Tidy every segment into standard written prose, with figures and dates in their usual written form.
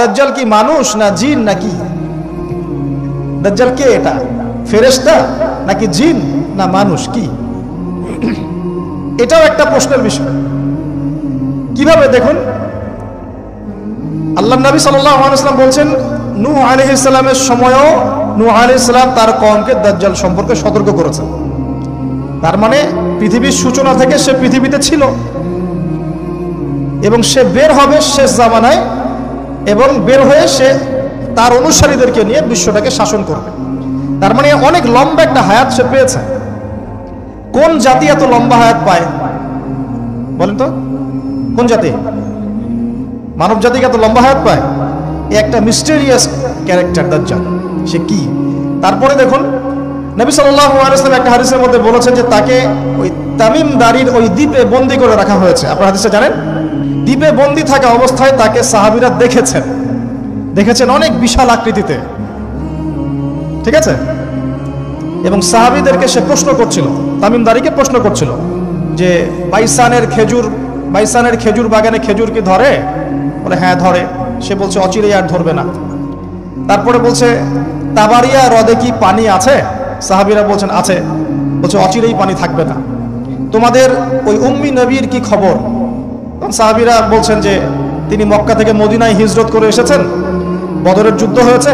দাজ্জাল কি মানুষ না জিন নাকি? দাজ্জাল কে? এটা ফেরেশতা নাকি জিন না মানুষ? কি? এটাও একটা প্রশ্নের বিষয়। কিভাবে? দেখুন, আল্লাহর নবী সাল্লাল্লাহু আলাইহি ওয়াসাল্লাম বলছেন নূহ আলাইহিস সালামের সময়ও নূহ আলাইহিস সালাম তার কওমকে দাজ্জাল সম্পর্কে সতর্ক করেছেন। তার মানে পৃথিবীর সূচনা থেকে সে পৃথিবীতে ছিল এবং সে বের হবে শেষ জামানায়, এবং বের হয়ে সে তার অনুসারীদেরকে নিয়ে বিশ্বটাকে শাসন করবে। তার মানে অনেক লম্বা একটা হায়াত সে পেয়েছে। কোন জাতি এত লম্বা হায়াত পায় বলেন তো? কোন জাতি? মানব জাতিকে এত লম্বা হায়াত পায়? একটা মিস্টেরিয়াস ক্যারেক্টার দাজ্জাল। সে কি? তারপরে দেখুন, নবী সাল্লাল্লাহু আলাইহি ওয়াসাল্লাম একটা হাদিসের মধ্যে বলেছেন যে তাকে ওই তামিম দারির ওই দ্বীপে বন্দী করে রাখা হয়েছে। আপনারা হাদিসটা জানেন? দ্বীপে বন্দী থাকা অবস্থায় তাকে সাহাবীরা দেখেছেন অনেক বিশাল আকৃতিতে, ঠিক আছে? এবং সাহাবীদেরকে সে প্রশ্ন করছিল, তামিম দারিকে প্রশ্ন করছিল যে বাইসানের খেজুর বাগানে খেজুর কি ধরে? বলে হ্যাঁ ধরে। সে বলছে অচিরেই আর ধরবে না। তারপরে বলছে তাবারিয়া হ্রদে কি পানি আছে? সাহাবীরা বলছেন আছে। বলছে অচিরেই পানি থাকবে না। তোমাদের ওই উম্মি নবীর কি খবর? সাহাবীরা বলছেন যে তিনি মক্কা থেকে মদিনায় হিজরত করে এসেছেন, বদরের যুদ্ধ হয়েছে,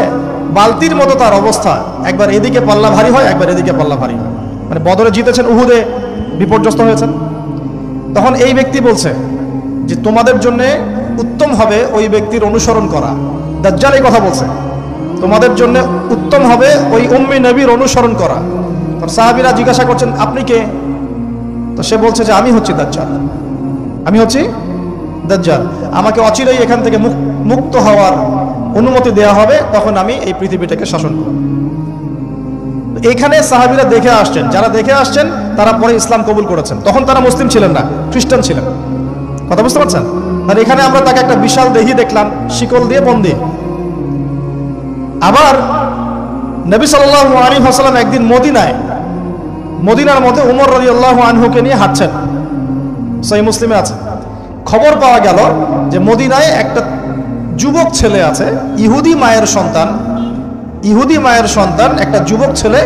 বালতির মতো তার অবস্থা, একবার এদিকে পাল্লা ভারী হয় একবার এদিকে পাল্লা ভারী হয়। মানে বদরে জিতেছেন, উহুদে বিপর্যস্ত হয়েছেন। তখন এই ব্যক্তি বলছে যে তোমাদের জন্য উত্তম হবে ওই ব্যক্তির অনুসরণ করা। দাজ্জাল এই কথা বলছে, তোমাদের জন্য উত্তম হবে ওই উম্মি নবীর অনুসরণ করা। তখন সাহাবীরা জিজ্ঞাসা করছেন আপনি কে? তো সে বলছে যে আমি হচ্ছি দাজ্জাল, আমি হচ্ছি দাজ্জাল। আমাকে অচিরেই এখান থেকে মুক্ত হওয়ার অনুমতি দেওয়া হবে, তখন আমি এই পৃথিবীটাকে শাসন করব। এখানে সাহাবীরা দেখে আসছেন, যারা দেখে আসছেন তারা পরে ইসলাম কবুল করেছেন। তখন তারা মুসলিম ছিলেন না, খ্রিস্টান ছিলেন। কথা বুঝতে পারছেন? আর এখানে আমরা তাকে একটা বিশাল দেহি দেখলাম, শিকল দিয়ে বন্দী। আবার নবী সাল্লাল্লাহু আলাইহি ওয়াসাল্লাম একদিন মদিনার মধ্যে উমর রাদিয়াল্লাহু আনহুকে নিয়ে হাঁটছেন, সহিহ মুসলিমে আছে। খবর পাওয়া গেল যে মদিনায় একটা যুবক ছেলে আছে, ইহুদি মায়ের সন্তান একটা যুবক ছেলে,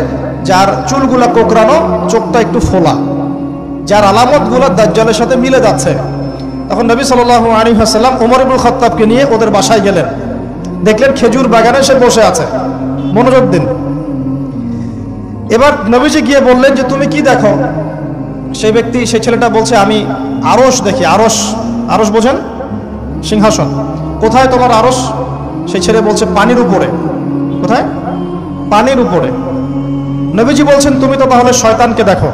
যার চুলগুলা কোকড়ানো, চোখটা একটু ফোলা, যার আলামতগুলো দাজ্জালের সাথে মিলে যাচ্ছে। তখন নবী সাল্লাল্লাহু আলাইহি ওয়াসাল্লাম ওমর ইবনে খাত্তাবকে নিয়ে ওদের বাসায় গেলেন। দেখলেন খেজুর বাগানে সে বসে আছে, মনোযোগ দিন। এবার নবীজি গিয়ে বললেন যে তুমি কি দেখো? সেই ছেলেটা বলছে আমি আরশ দেখি। আরশ বোঝেন? সিংহাসন। কোথায় তোমার আরশ? সেই ছেলে বলছে পানির উপরে। কোথায়? পানির উপরে। নবীজি বলছেন তুমি তো তাহলে শয়তানকে দেখো।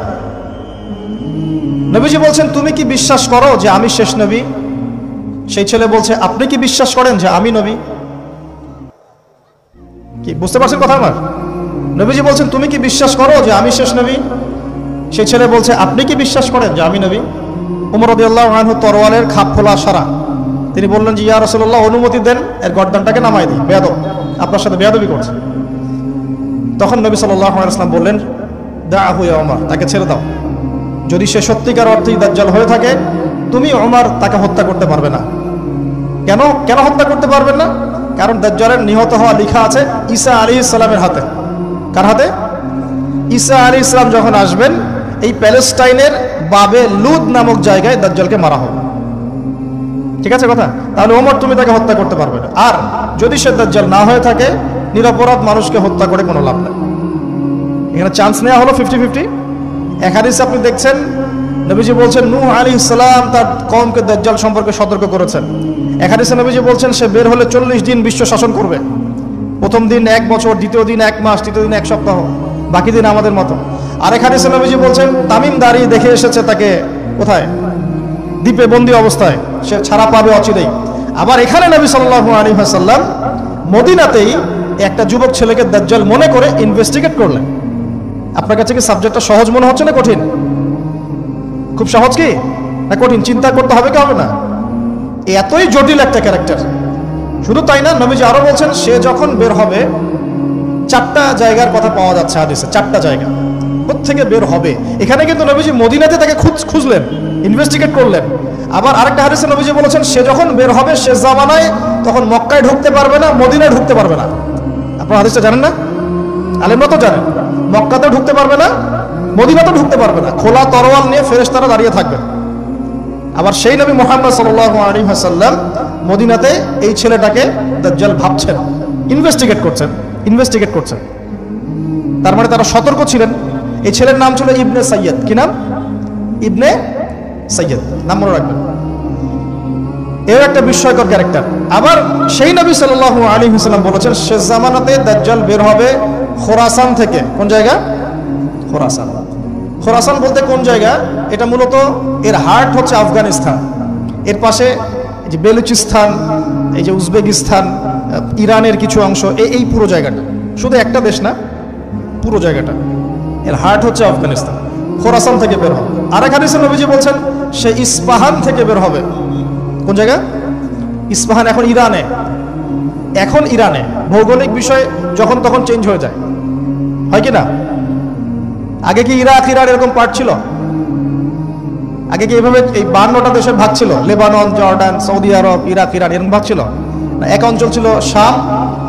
নবীজি বলছেন তুমি কি বিশ্বাস করো যে আমি শেষ নবী? সেই ছেলে বলছে আপনি কি বিশ্বাস করেন যে আমি নবী? কি বুঝতে পারছেন কথা আমার? নবীজি বলছেন তুমি কি বিশ্বাস করো যে আমি শেষ নবী? সেই ছেলে বলছে আপনি কি বিশ্বাস করেন যে আমি নবী? ওমর রাদিয়াল্লাহু আনহু তরোয়ালের খাপ খোলা সারা। তিনি বললেন যে ইয়া রাসূলুল্লাহ অনুমতি দেন, এর গর্দানটাকে নামাই দিই, বেয়াদব, আপনার সাথে বেয়াদবি করছে। তখন নবী সাল্লাল্লাহু আলাইহি ওয়াসাল্লাম বললেন দাআহু ইয়া ওমর, তাকে ছেড়ে দাও। যদি সে সত্যিকার অর্থেই দাজ্জাল হয়ে থাকে, তুমি ওমর তাকে হত্যা করতে পারবে না। কেন হত্যা করতে পারবেন না? কারণ দাজ্জালের নিহত হওয়া লেখা আছে ঈসা আলাইহিস সালামের হাতে। কার হাতে? ঈসা আলাইহিস সালাম যখন আসবেন, এই প্যালেস্টাইনের বাবে লুদ নামক জায়গায় দাজ্জালকে মারা হবে। ঠিক আছে কথা? তাহলে ওমর তুমি তাকে হত্যা করতে পারবে না। আর যদি সে দাজ্জাল না হয়ে থাকে, নিরপরাধ মানুষকে হত্যা করে কোনো লাভ নেই। এখানে চান্স নেওয়া হলো 50-50। এক হাদিসে আপনি দেখছেন নবীজি বলছেন নূহ আলাইহিস সালাম তার কওমকে দাজ্জাল সম্পর্কে সতর্ক করেছেন। এক হাদিসে নবীজি বলছেন সে বের হলে 40 দিন বিশ্ব শাসন করবে। প্রথম দিন 1 বছর, দ্বিতীয় দিন 1 মাস, তৃতীয় দিন 1 সপ্তাহ, বাকি দিন আমাদের মতো। আরেক হাদিসে নবীজি বলছেন তামিম দারি দেখে এসেছে তাকে কোথায়? দ্বীপে বন্দী অবস্থায়, সে ছাড়া পাবে অচিরেই। আবার এখানে নবী সাল্লাল্লাহু আলাইহি ওয়াসাল্লাম মদিনাতেই একটা যুবক ছেলেকে দাজ্জাল মনে করে ইনভেস্টিগেট করলেন। আপনার কাছে কি সাবজেক্টটা সহজ মনে হচ্ছে না কঠিন? খুব সহজ কি না কঠিন? চিন্তা করতে হবে কি হবে না? এতই জটিল একটা ক্যারেক্টার। শুধু তাই না, নবীজি আরো বলছেন সে যখন বের হবে 4টা জায়গার কথা পাওয়া যাচ্ছে হাদিসে, 4টা জায়গা কোত্থেকে বের হবে। এখানে কিন্তু নবীজি মদিনাতে তাকে খুঁজলেন, ইনভেস্টিগেট করলেন। আবার আরেকটা হাদিসে নবীজি বলেছেন সে যখন বের হবে শেষ জামানায় তখন মক্কায় ঢুকতে পারবে না, মদিনায় ঢুকতে পারবে না। আপনারা হাদিসটা জানেন না? আলেমরা তো জানেন। মক্কাতেও ঢুকতে পারবে না, মদিনাতেও ঢুকতে পারবে না। খোলা তরোয়াল নিয়ে ফেরেশতারা দাঁড়িয়ে থাকবেন। আবার সেই নবী মুহাম্মদ সাল্লাল্লাহু আলাইহি ওয়াসাল্লাম মদিনাতে এই ছেলেটাকে দাজ্জাল ভাবছেন, ইনভেস্টিগেট করছেন। তার মানে তারা সতর্ক ছিলেন। এই ছেলের নাম ছিল ইবনে সাইয়্যিদ। কি নাম? ইবনে সাইয়্যিদ, নাম মনে রাখবেন। এর একটা বিস্ময়কর ক্যারেক্টার। আবার সেই নবী সাল্লাল্লাহু আলাইহি ওয়াসাল্লাম বলেছেন শেষ জামানাতে দাজ্জাল বের হবে খোরাসান থেকে। কোন জায়গা? খোরাসান বলতে কোন জায়গা? এটা মূলত এর হার্ট হচ্ছে আফগানিস্তান, এর পাশে এই যে বেলুচিস্তান, এই যে উজবেকিস্তান, ইরানের কিছু অংশ, এই পুরো জায়গাটা, শুধু একটা দেশ না, পুরো জায়গাটা এর হার্ট হচ্ছে আফগানিস্তান। খোরাসান থেকে বের হবে। আরেক হাদিসে নবীজি বলছেন সে ইস্পাহান থেকে বের হবে। কোন জায়গা? ইস্পাহান এখন ইরানে। ভৌগোলিক বিষয় যখন তখন চেঞ্জ হয়ে যায়, হয় কি না? আগে কি ইরাক ইরান এরকম পার্ট ছিল? আগে কি এভাবে এই 52টা দেশের ভাগ ছিল? লেবানন, জর্ডান, সৌদি আরব, ইরাক ইরান এরকম ভাগ ছিল না। এক অঞ্চল ছিল শাম,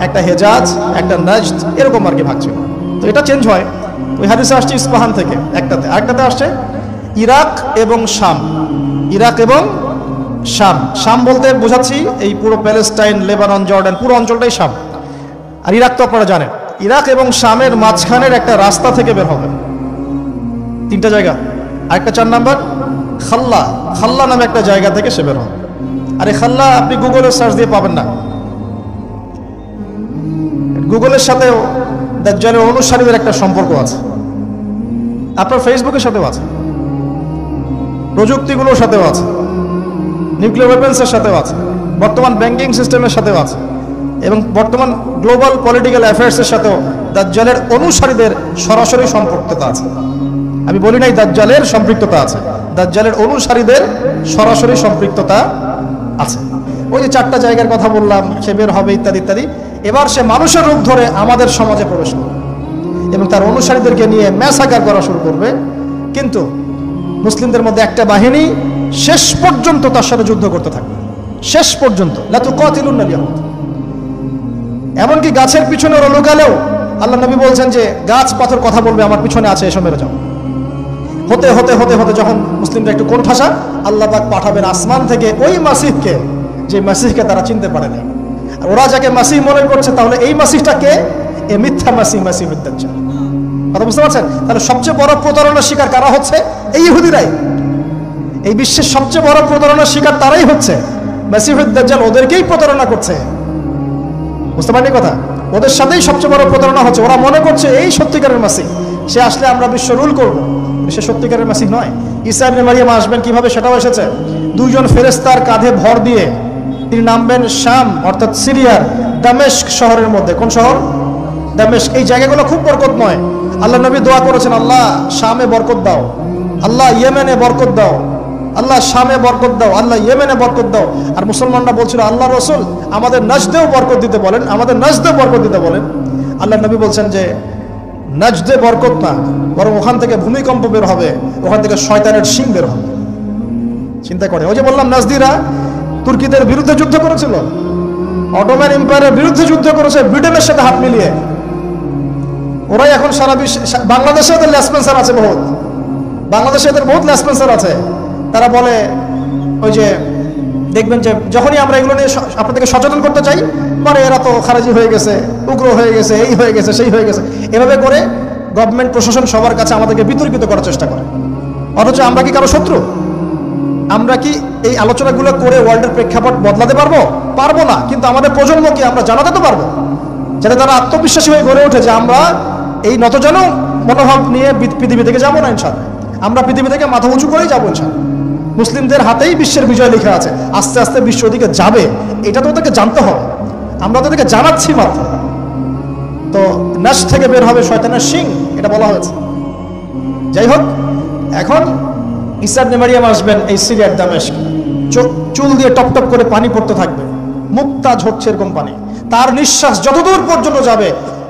একটা হেজাজ, একটা নাজদ, এরকম আর কি ভাগ ছিল। তো এটা চেঞ্জ হয়। ওই হাদিসে আসছে ইস্পাহান থেকে একটাতে, আরেকটাতে আসছে ইরাক এবং শাম। শাম বলতে বোঝাচ্ছি এই পুরো প্যালেস্টাইন, লেবানন, জর্ডান, পুরো অঞ্চলটাই শাম। আর ইরাক তো আপনারা জানেন। ইরাক এবং শামের মাঝখানের একটা রাস্তা থেকে বের হবে। 3টা জায়গা। আরেকটা 4 নাম্বার খাল্লা নামে একটা জায়গা থেকে সে বের হবে। আর এই খাল্লা আপনি গুগলে সার্চ দিয়ে পাবেন না। গুগলের সাথেও দাজ্জালের অনুসারীদের একটা সম্পর্ক আছে, আপনার ফেসবুকের সাথেও আছে, প্রযুক্তিগুলোর সাথেও আছে, নিউক্লিয়ার ওয়েপন্সের সাথেও আছে, বর্তমান ব্যাংকিং সিস্টেমের সাথেও আছে, এবং বর্তমান গ্লোবাল পলিটিক্যাল অ্যাফেয়ার্সের সাথেও দাজ্জালের অনুসারীদের সরাসরি সম্পৃক্ততা আছে। আমি বলি নাই দাজ্জালের সম্পৃক্ততা আছে, দাজ্জালের অনুসারীদের সরাসরি সম্পৃক্ততা আছে। ওই যে 4টা জায়গার কথা বললাম, সে বের হবে ইত্যাদি ইত্যাদি। এবার সে মানুষের রূপ ধরে আমাদের সমাজে প্রবেশ করবে এবং তার অনুসারীদেরকে নিয়ে ম্যাসাকার করা শুরু করবে। কিন্তু মুসলিমদের মধ্যে একটা বাহিনী শেষ পর্যন্ত তার সাথে যুদ্ধ করতে থাকবে, শেষ পর্যন্ত। লা তুকাতিলুন্নাল ইয়াহুদ। এমনকি গাছের পিছনে ওরা লুকালেও আল্লাহ নবী বলছেন যে গাছ পাথর কথা বলবে আমার পিছনে আছে, এসো মেরে যাও। হতে হতে হতে হতে যখন মুসলিমরা একটু কোণঠাসা, আল্লাহ পাক পাঠাবেন আসমান থেকে ওই মাসিহকে, যে মাসিহকে তারা চিনতে পারে নাই। আর ওরা যাকে মাসিহ মনে করছে, তাহলে এই মাসিহটা কে? এ মিথ্যা মাসিহুদ দাজ্জাল। কথা বুঝতে পারছেন? তাহলে সবচেয়ে বড় প্রতারণার শিকার কারা হচ্ছে? এই ইহুদিরাই। এই বিশ্বের সবচেয়ে বড় প্রতারণার শিকার তারাই হচ্ছে। মাসিহুদ দাজ্জাল ওদেরকেই প্রতারণা করছে। বুঝতে পারেন কথা? ওদের সাথেই সবচেয়ে বড় প্রতারণা হচ্ছে। ওরা মনে করছে এই সত্যিকারের মাসিহ, সে আসলে আমরা বিশ্ব রুল করব। সে সত্যিকারের মাসিহ নয়। ঈসা ইবনে মারিয়াম আসবেন কিভাবে সেটাও এসেছে। 2 জন ফেরেশতার কাঁধে ভর দিয়ে তিনি নামবেন শাম অর্থাৎ সিরিয়ার দামেস্ক শহরের মধ্যে। কোন শহর? দামেস্ক। এই জায়গাগুলো খুব বরকতময়। আল্লাহ নবী দোয়া করেছেন, আল্লাহ শামে বরকত দাও, আল্লাহ ইয়েমেনে বরকত দাও, আল্লাহ শামে বরকত দাও, আল্লাহ ইয়েমেনে বরকত দাও। আর মুসলমানরা বলছিল আল্লাহ রসুল আমাদের নাজদেও বরকত দিতে বলেন, আমাদের নাজদেও বরকত দিতে বলেন। আল্লাহ নবী বলছেন যে নাজদে বরকত না, বরং ওখান থেকে ভূমিকম্প বের হবে, ওখান থেকে শয়তানের শিং বের হবে। চিন্তা করে, ওই যে বললাম নাজদিরা তুর্কিদের বিরুদ্ধে যুদ্ধ করেছিল, অটোম্যান এম্পায়ারের বিরুদ্ধে যুদ্ধ করেছে ব্রিটেনের সাথে হাত মিলিয়ে। ওরাই এখন সারা বিশ্ব, বাংলাদেশে ওদের লেসপেন্সার আছে বহুত, বাংলাদেশে ওদের বহুত লেসপেন্সার আছে। তারা বলে ওই যে দেখবেন যে যখনই আমরা এগুলো নিয়ে আপনাদেরকে সচেতন করতে চাই, মানে এরা তো খারাজি হয়ে গেছে, উগ্র হয়ে গেছে, এই হয়ে গেছে, সেই হয়ে গেছে, এভাবে করে গভর্নমেন্ট প্রশাসন সবার কাছে আমাদেরকে বিতর্কিত করার চেষ্টা করে। অথচ আমরা কি কারো শত্রু? আমরা কি এই আলোচনাগুলো করে ওয়ার্ল্ডের প্রেক্ষাপট বদলাতে পারবো? পারবো না। কিন্তু আমাদের প্রজন্মকে আমরা জানাতে তো পারবো, যাতে তারা আত্মবিশ্বাসী হয়ে গড়ে ওঠে যে আমরা এই নতজন মনোভাব নিয়ে পৃথিবী থেকে যাবো না ইনশাআল্লাহ। আমরা পৃথিবী থেকে মাথা উঁচু করেই যাবো ইনশাআল্লাহ। মুসলিমদের হাতেই বিশ্বের বিজয় লেখা আছে, আস্তে আস্তে বিশ্ব ওদিকে যাবে, এটা তো ওদেরকে জানতে হবে। আমরা ওদেরকে জানাচ্ছি মাত্র। তো নাশ থেকে বের হবে শয়তানের শিং, এটা বলা হয়েছে। যাই হোক, এখন ঈসা ইবনে মারিয়াম আসবেন এই সিরিয়ার দামেস্ক, চুল দিয়ে টপ টপ করে পানি পড়তে থাকবে, মুক্তা ঝরছে এরকম পানি। তার নিঃশ্বাস যতদূর পর্যন্ত যাবে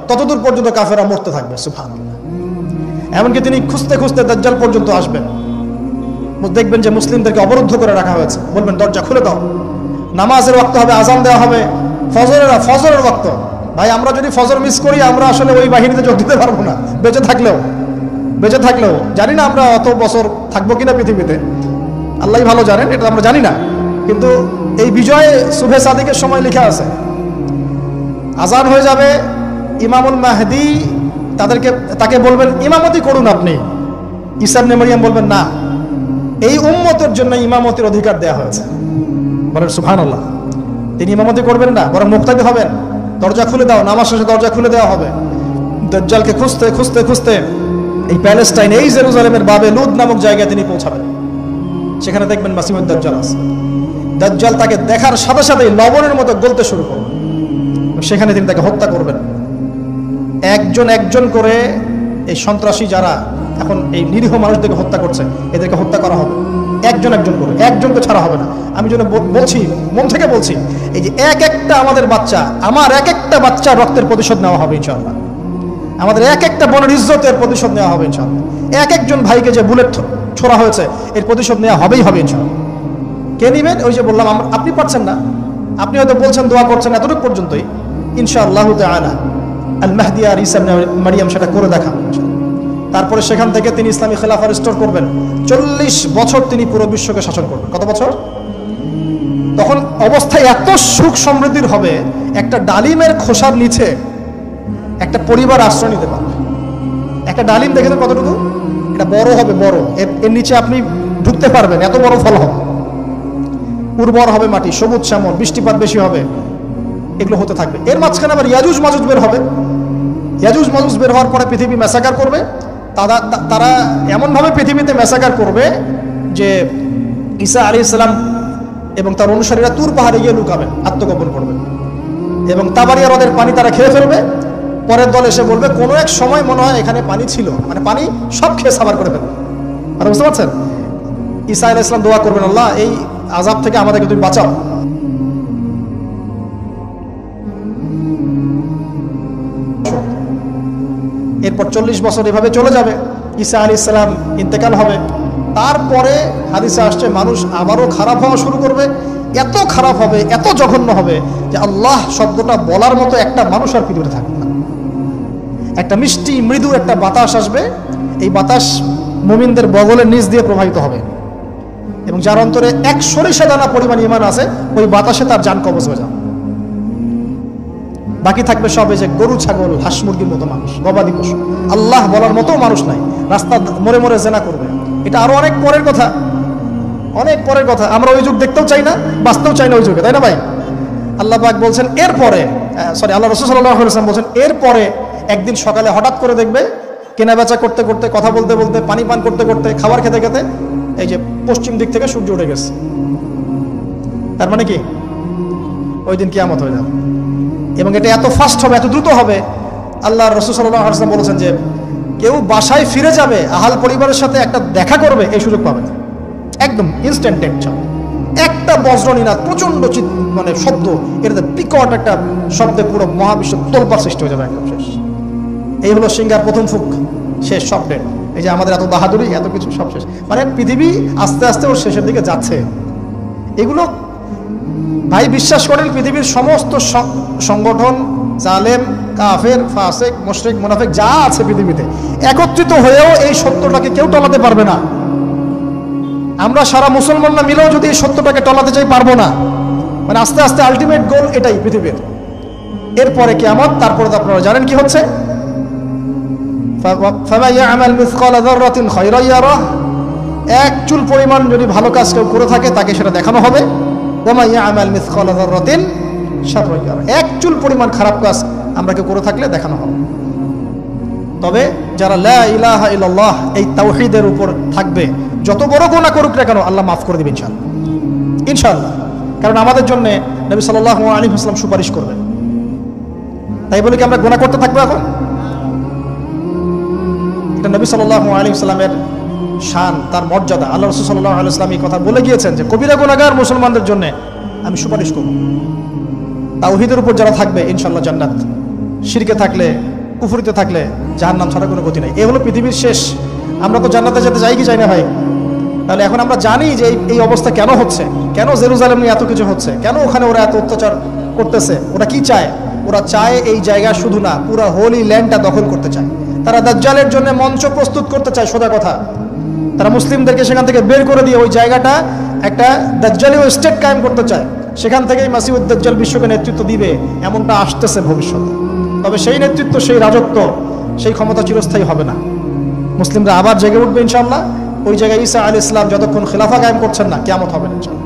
ততদূর পর্যন্ত কাফেরা মরতে থাকবে। সুবহানাল্লাহ। এমনকি তিনি খুঁজতে খুঁজতে দাজ্জাল পর্যন্ত আসবেন। দেখবেন যে মুসলিমদেরকে অবরুদ্ধ করে রাখা হয়েছে, বলবেন দরজা খুলে দাও, নামাজের ওয়াক্ত হবে, আজান দেওয়া হবে, ফজরের ওয়াক্ত। ভাই আমরা যদি ফজর মিস করি আমরা আসলে ওই বাহিনীতে যোগ দিতে পারবো না, বেঁচে থাকলেও জানি না আমরা অত বছর থাকবো কিনা পৃথিবীতে, আল্লাহ ভালো জানেন, এটা আমরা জানি না। কিন্তু এই বিজয় সুবে সাদিকের সময় লেখা আছে, আজান হয়ে যাবে, ইমামুল মাহদি তাকে বলবেন ইমামতি করুন আপনি। ঈসা ইবনে মারইয়াম বলবেন না, এই উম্মতের জন্য ইমামতির অধিকার দেয়া হয়েছে, বলেন সুবহানাল্লাহ। তিনি ইমামতি করবেন না, বরং মুক্তাদি হবেন। দরজা খুলে দাও, নামাজ শেষে দরজা খুলে দেওয়া হবে। দাজ্জালকে খুঁজতে এই প্যালেস্টাইন, এই জেরুজালেমের বাবে লুদ নামক জায়গায় তিনি পৌঁছাবেন। সেখানে দেখবেন মাসিহুদ দাজ্জাল আছে। দাজ্জাল তাকে দেখার সাথে সাথেই লবণের মতো গলতে শুরু করবে, সেখানে তিনি তাকে হত্যা করবেন। একজন করে এই সন্ত্রাসী যারা এখন এই নিরীহ মানুষদেরকে হত্যা করছে, এদেরকে হত্যা করা হবে একজন করে, একজনকে ছাড়া হবে না। আমি যেন বলছি, মন থেকে বলছি, এই যে আমাদের বাচ্চা, আমার একটা বাচ্চার রক্তের প্রতিশোধ নেওয়া হবে ইনশাআল্লাহ। আমাদের একটা বোনের ইজ্জতের প্রতিশোধ নেওয়া হবে ইনশাআল্লাহ। একজন ভাইকে যে বুলেট ছোড়া হয়েছে এর প্রতিশোধ নেওয়া হবে ইনশাআল্লাহ। কে নিবেন? ওই যে বললাম, আপনি পারছেন না, আপনি হয়তো বলছেন, দোয়া করছেন, এতটুকু পর্যন্তই। ইনশাআল্লাহ তাআলা আল মাহদি আর ঈসা ইবনে মারইয়াম সেটা করে দেখাবেন। তারপরে সেখান থেকে তিনি ইসলামী খেলাফা রিস্টোর করবেন। 40 বছর তিনি পুরো বিশ্বকে শাসন করবেন। কত বছর? তখন অবস্থায় এত সুখ সমৃদ্ধির হবে, একটা ডালিমের খোসার নিচে একটা পরিবার আশ্রয় নিতে পারবে। একটা ডালিম দেখেছেন কতটুকু? এটা বড় হবে, বড়, এর নিচে আপনি ঢুকতে পারবেন, এত বড় ফল হবে, উর্বর হবে মাটি, সবুজ শ্যামল, বৃষ্টিপাত বেশি হবে, এগুলো হতে থাকবে। এর মাঝখানে আবার ইয়াজুজ মাজুজ বের হবে। ইয়াজুজ মাজুজ বের হওয়ার পরে পৃথিবী ম্যাসাকার করবে। তারা এমনভাবে পৃথিবীতে ম্যাসাকার করবে যে ঈসা আলাইহিস সালাম এবং তার অনুসারীরা তুর পাহাড়ে গিয়ে লুকাবেন, আত্মগোপন করবেন, এবং তাবারিয়া হ্রদের পানি তারা খেয়ে ফেলবে। পরের দল এসে বলবে কোনো এক সময় মনে হয় এখানে পানি ছিল, মানে পানি সব খেয়ে সাবার করে ফেলবে। আর বুঝতে পারছেন? ঈসা আলাইহিস সালাম দোয়া করবেন, আল্লাহ এই আযাব থেকে আমাদেরকে তুমি বাঁচাও। এরপর 40 বছর এভাবে চলে যাবে, ঈসা আলাইহিস সালাম ইন্তেকাল হবে। তারপরে হাদিসে আসছে মানুষ আবারও খারাপ হওয়া শুরু করবে। এত খারাপ হবে, এত জঘন্য হবে যে আল্লাহ শব্দটা বলার মতো একটা মানুষ আর পৃথিবীতে থাকবে না। একটা মিষ্টি মৃদু একটা বাতাস আসবে, এই বাতাস মুমিনদের বগলের নিচ দিয়ে প্রবাহিত হবে, এবং যার অন্তরে 1 সরিষা দানা পরিমাণ ঈমান আছে, ওই বাতাসে তার জান কবজ হয়ে যাবে। বাকি থাকবে সবে যে গরু, ছাগল, হাঁস মুরগির মতো মানুষ, গবাদি পশু। আল্লাহ বলার মতো মানুষ নাই, রাস্তা মরে মরে জেনা করবে। এটা আরো অনেক পরের কথা, অনেক পরের কথা। আমরা ওই যুগ দেখতেও চাই না, বাঁচতেও চাই না ওই যুগে, তাই না ভাই? আল্লাহ পাক বলছেন এরপরে, আল্লাহ রাসূল সাল্লাল্লাহু আলাইহি ওয়াসাল্লাম বলছেন এরপরে একদিন সকালে হঠাৎ করে দেখবে কেনা বেচা করতে করতে, কথা বলতে বলতে, পানি পান করতে করতে, খাবার খেতে খেতে এই যে পশ্চিম দিক থেকে সূর্য উঠে গেছে। তার মানে কি ওই দিন কিয়ামত হয়ে যাবে, এবং এটা এত ফাস্ট হবে, এত দ্রুত হবে। আল্লাহ রাসূল সাল্লাল্লাহু আলাইহি ওয়াসাল্লাম বলেছেন যে কেউ বাসায় ফিরে যাবে, আহাল পরিবারের সাথে একটা দেখা করবে, এই সুযোগ পাবে না। একদম ইনস্ট্যান্ট ডেথ। একটা বজ্রনীনাদ, প্রচন্ড মানে শব্দ, এটাতে বিকট একটা শব্দে পুরো মহাবিশ্ব তোলপাড় সৃষ্টি হয়ে যাবে, একদম শেষ। এই হলো সিঙ্গার প্রথম ফুক, শেষ, সব ডেট। এই যে আমাদের এত বাহাদুরি, এত কিছু সব শেষ, মানে পৃথিবী আস্তে আস্তে ওর শেষের দিকে যাচ্ছে। এগুলো ভাই বিশ্বাস করেন, পৃথিবীর সমস্ত সংগঠন, জালেম, কাফের, ফাসেক, মুশরিক, মুনাফিক যা আছে পৃথিবীতে, একত্রিত হয়েও এই সত্যটাকে কেউ টলাতে পারবে না। আমরা সারা মুসলমানরা মিলেও যদি এই সত্যটাকে টলাতে চাই, পারবো না। মানে আস্তে আস্তে আলটিমেট গোল এটাই পৃথিবীর। এরপরে কিয়ামত, তারপরে তো আপনারা জানেন কি হচ্ছে, ফামান ইয়ামাল মিসকালা যাররাতিন খায়রান ইয়ারাহ, 1 চুল পরিমাণ যদি ভালো কাজ কেউ করে থাকে তাকে সেটা দেখানো হবে। ওয়া মান ইয়ামাল মিসকালা যাররাতিন শাররান ইয়ারাহ, 1 চুল পরিমাণ খারাপ কাজ আমরা কেউ করে থাকলে দেখানো হবে। তবে যারা লা ইলাহা ইল্লাল্লাহ এই তাওহীদের উপর থাকবে, যত বড় গুনাহ করুক না কেন আল্লাহ মাফ করে দিবেন ইনশাআল্লাহ, ইনশাআল্লাহ। কারণ আমাদের জন্য নবী সাল্লাল্লাহু আলাইহি ওয়াসাল্লাম সুপারিশ করবেন। তাই বলে কি আমরা গুনাহ করতে থাকবো এখন? এটা নবী সাল্লাল্লাহু আলাইহি ওয়াসাল্লামের শান, তার মর্যাদা। আল্লাহ রাসূল সাল্লাল্লাহু আলাইহি ওয়াসাল্লাম এই কথা বলে গিয়েছেন যে কবিরা গুনাহগার মুসলমানদের জন্য আমি সুপারিশ করব। তাওহীদের উপর যারা থাকবে ইনশাআল্লাহ জান্নাত, শিরকে থাকলে, কুফরিতে থাকলে জাহান্নাম ছাড়া কোনো গতি নাই। এই হলো পৃথিবীর শেষ। আমরা তো জান্নাতে যেতে চাই কি চাই না ভাই? তাহলে এখন আমরা জানি যে এই অবস্থা কেন হচ্ছে, কেন জেরুজালেম নিয়ে এত কিছু হচ্ছে, কেন ওখানে ওরা এত অত্যাচার করতেছে। ওরা কি চায়? ওরা চায় এই জায়গা শুধু না, পুরো হোলি ল্যান্ডটা দখল করতে চায়। তারা দাজ্জালের জন্য মঞ্চ প্রস্তুত করতে চায়। সোজা কথা, তারা মুসলিমদেরকে সেখান থেকে বের করে দিয়ে ওই জায়গাটা একটা দাজ্জালীয় স্টেট কায়েম করতে চায়। সেখান থেকেই মাসিহুদ দাজ্জাল বিশ্বকে নেতৃত্ব দিবে, এমনটা আসতেছে ভবিষ্যতে। তবে সেই নেতৃত্ব, সেই রাজত্ব, সেই ক্ষমতা চিরস্থায়ী হবে না। মুসলিমরা আবার জেগে উঠবে ইনশাআল্লাহ। ওই জায়গায় ঈসা আলাইহিস সালাম যতক্ষণ খেলাফা কায়েম করছেন না, কিয়ামত হবে না ইনশাআল্লাহ।